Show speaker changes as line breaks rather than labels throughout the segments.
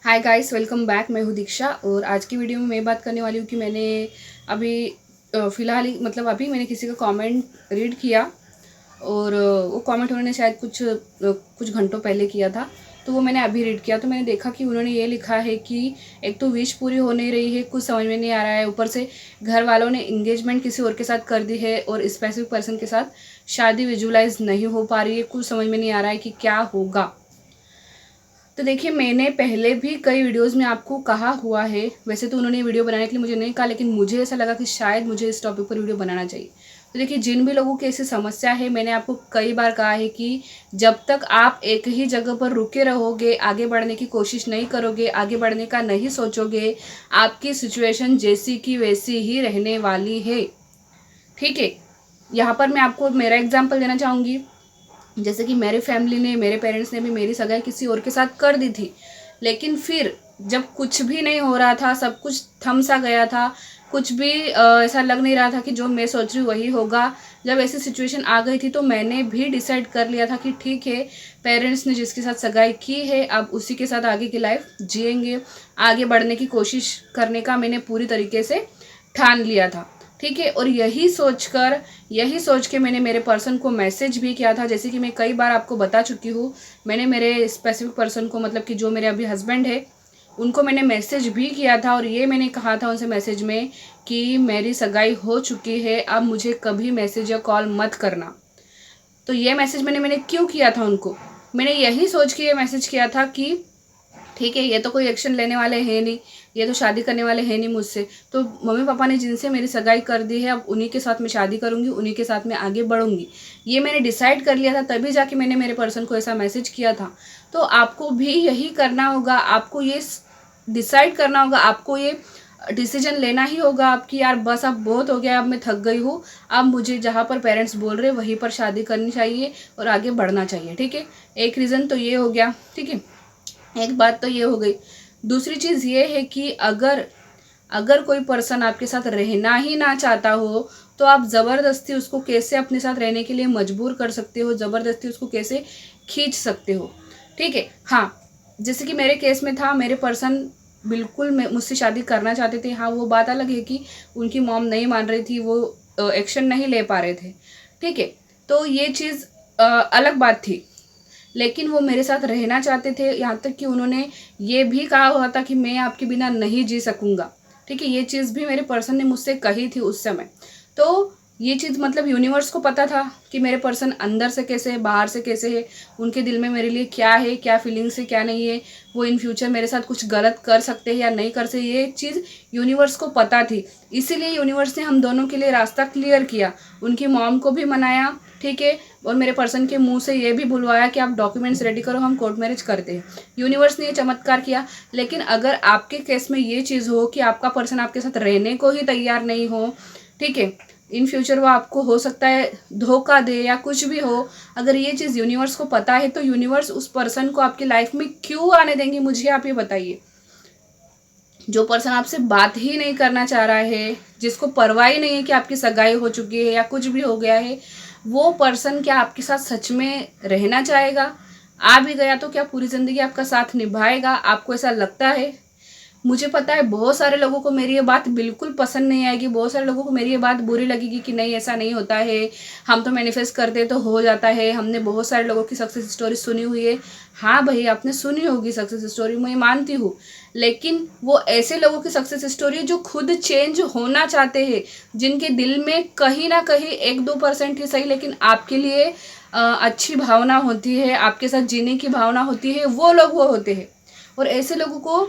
Hi guys, welcome back. मैं हूँ दीक्षा और आज की वीडियो में मैं बात करने वाली हूँ कि मैंने अभी फ़िलहाल ही अभी मैंने किसी का कमेंट रीड किया और वो कमेंट उन्होंने शायद कुछ घंटों पहले किया था। तो वो मैंने अभी रीड किया तो मैंने देखा कि उन्होंने ये लिखा है कि एक तो विश पूरी हो नहीं रही है, कुछ समझ में नहीं आ रहा है, ऊपर से घर वालों ने इंगेजमेंट किसी और के साथ कर दी है और स्पेसिफिक पर्सन के साथ शादी विजुलाइज नहीं हो पा रही है। कुछ समझ में नहीं आ रहा है कि क्या होगा। तो देखिए, मैंने पहले भी कई वीडियोस में आपको कहा हुआ है, वैसे तो उन्होंने वीडियो बनाने के लिए मुझे नहीं कहा, लेकिन मुझे ऐसा लगा कि शायद मुझे इस टॉपिक पर वीडियो बनाना चाहिए। तो देखिए, जिन भी लोगों की ऐसी समस्या है, मैंने आपको कई बार कहा है कि जब तक आप एक ही जगह पर रुके रहोगे, आगे बढ़ने की कोशिश नहीं करोगे, आगे बढ़ने का नहीं सोचोगे, आपकी सिचुएशन जैसी की वैसी ही रहने वाली है। ठीक है, यहाँ पर मैं आपको मेरा एग्जाम्पल देना चाहूँगी। जैसे कि मेरे फैमिली ने, मेरे पेरेंट्स ने भी मेरी सगाई किसी और के साथ कर दी थी, लेकिन फिर जब कुछ भी नहीं हो रहा था, सब कुछ थम सा गया था, कुछ भी ऐसा लग नहीं रहा था कि जो मैं सोच रही हूँ वही होगा। जब ऐसी सिचुएशन आ गई थी तो मैंने भी डिसाइड कर लिया था कि ठीक है, पेरेंट्स ने जिसके साथ सगाई की है अब उसी के साथ आगे की लाइफ जिएंगे। आगे बढ़ने की कोशिश करने का मैंने पूरी तरीके से ठान लिया था। ठीक है, और यही सोच के मैंने मेरे पर्सन को मैसेज भी किया था। जैसे कि मैं कई बार आपको बता चुकी हूँ, मैंने मेरे स्पेसिफिक पर्सन को, मतलब कि जो मेरे अभी हस्बैंड है, उनको मैंने मैसेज भी किया था और ये मैंने कहा था उनसे मैसेज में कि मेरी सगाई हो चुकी है, अब मुझे कभी मैसेज या कॉल मत करना। तो ये मैसेज मैंने क्यों किया था उनको, मैंने यही सोच के ये मैसेज किया था कि ठीक है, ये तो कोई एक्शन लेने वाले हैं नहीं, ये तो शादी करने वाले हैं नहीं मुझसे, तो मम्मी पापा ने जिनसे मेरी सगाई कर दी है अब उन्हीं के साथ मैं शादी करूंगी, उन्हीं के साथ मैं आगे बढ़ूंगी। ये मैंने डिसाइड कर लिया था, तभी जाके मैंने मेरे पर्सन को ऐसा मैसेज किया था। तो आपको भी यही करना होगा, आपको ये डिसाइड करना होगा, आपको ये डिसीजन लेना ही होगा आपकी, यार बस अब बहुत हो गया, अब मैं थक गई हूँ, अब मुझे जहाँ पर पेरेंट्स बोल रहे वहीं पर शादी करनी चाहिए और आगे बढ़ना चाहिए। ठीक है, एक रीज़न तो ये हो गया। ठीक है, एक बात तो ये हो गई। दूसरी चीज़ ये है कि अगर कोई पर्सन आपके साथ रहना ही ना चाहता हो तो आप ज़बरदस्ती उसको कैसे अपने साथ रहने के लिए मजबूर कर सकते हो, ज़बरदस्ती उसको कैसे खींच सकते हो। ठीक है, हाँ, जैसे कि मेरे केस में था, मेरे पर्सन बिल्कुल मुझसे शादी करना चाहते थे। हाँ, वो बात अलग है कि उनकी मॉम नहीं मान रही थी, वो एक्शन नहीं ले पा रहे थे। ठीक है, तो ये चीज़ अलग बात थी, लेकिन वो मेरे साथ रहना चाहते थे। यहाँ तक कि उन्होंने ये भी कहा हुआ था कि मैं आपके बिना नहीं जी सकूँगा। ठीक है, ये चीज़ भी मेरे पर्सन ने मुझसे कही थी उस समय। तो ये चीज़ मतलब यूनिवर्स को पता था कि मेरे पर्सन अंदर से कैसे है, बाहर से कैसे है, उनके दिल में मेरे लिए क्या है, क्या फीलिंग्स है, क्या नहीं है, वो इन फ्यूचर मेरे साथ कुछ गलत कर सकते हैं या नहीं कर सकते, ये चीज़ यूनिवर्स को पता थी। इसीलिए यूनिवर्स ने हम दोनों के लिए रास्ता क्लियर किया, उनकी मॉम को भी मनाया। ठीक है, और मेरे पर्सन के मुंह से ये भी बुलवाया कि आप डॉक्यूमेंट्स रेडी करो, हम कोर्ट मैरिज करते हैं। यूनिवर्स ने ये चमत्कार किया। लेकिन अगर आपके केस में ये चीज़ हो कि आपका पर्सन आपके साथ रहने को ही तैयार नहीं हो, ठीक है, इन फ्यूचर वो आपको हो सकता है धोखा दे या कुछ भी हो, अगर ये चीज़ यूनिवर्स को पता है तो यूनिवर्स उस पर्सन को आपकी लाइफ में क्यों आने देंगे, मुझे आप ये बताइए। जो पर्सन आपसे बात ही नहीं करना चाह रहा है, जिसको परवाह ही नहीं है कि आपकी सगाई हो चुकी है या कुछ भी हो गया है, वो पर्सन क्या आपके साथ सच में रहना चाहेगा? आ भी गया तो क्या पूरी ज़िंदगी आपका साथ निभाएगा? आपको ऐसा लगता है? मुझे पता है बहुत सारे लोगों को मेरी ये बात बिल्कुल पसंद नहीं आएगी, बहुत सारे लोगों को मेरी ये बात बुरी लगेगी कि नहीं ऐसा नहीं होता है, हम तो मैनिफेस्ट करते तो हो जाता है। हमने बहुत सारे लोगों की सक्सेस स्टोरी सुनी हुई है। हाँ भाई, आपने सुनी होगी सक्सेस स्टोरी, मैं मानती हूँ, लेकिन वो ऐसे लोगों की सक्सेस स्टोरी जो खुद चेंज होना चाहते हैं, जिनके दिल में कहीं ना कहीं 1-2% ही सही, लेकिन आपके लिए अच्छी भावना होती है, आपके साथ जीने की भावना होती है, वो लोग वो होते हैं। और ऐसे लोगों को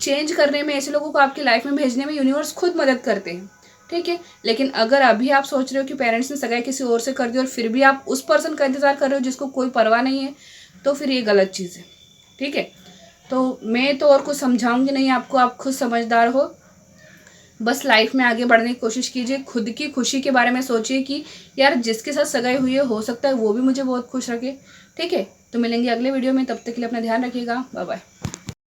चेंज करने में, ऐसे लोगों को आपकी लाइफ में भेजने में यूनिवर्स खुद मदद करते हैं। ठीक है, लेकिन अगर अभी आप सोच रहे हो कि पेरेंट्स ने सगाई किसी और से कर दी और फिर भी आप उस पर्सन का इंतजार कर रहे हो जिसको कोई परवाह नहीं है, तो फिर ये गलत चीज़ है। ठीक है, तो मैं तो और कुछ समझाऊंगी नहीं आपको, आप खुद समझदार हो। बस लाइफ में आगे बढ़ने की कोशिश कीजिए, खुद की खुशी के बारे में सोचिए कि यार जिसके साथ सगाई हुई है हो सकता है वो भी मुझे बहुत खुश रखे। ठीक है, तो मिलेंगे अगले वीडियो में, तब तक के लिए अपना ध्यान रखिएगा। Bye bye.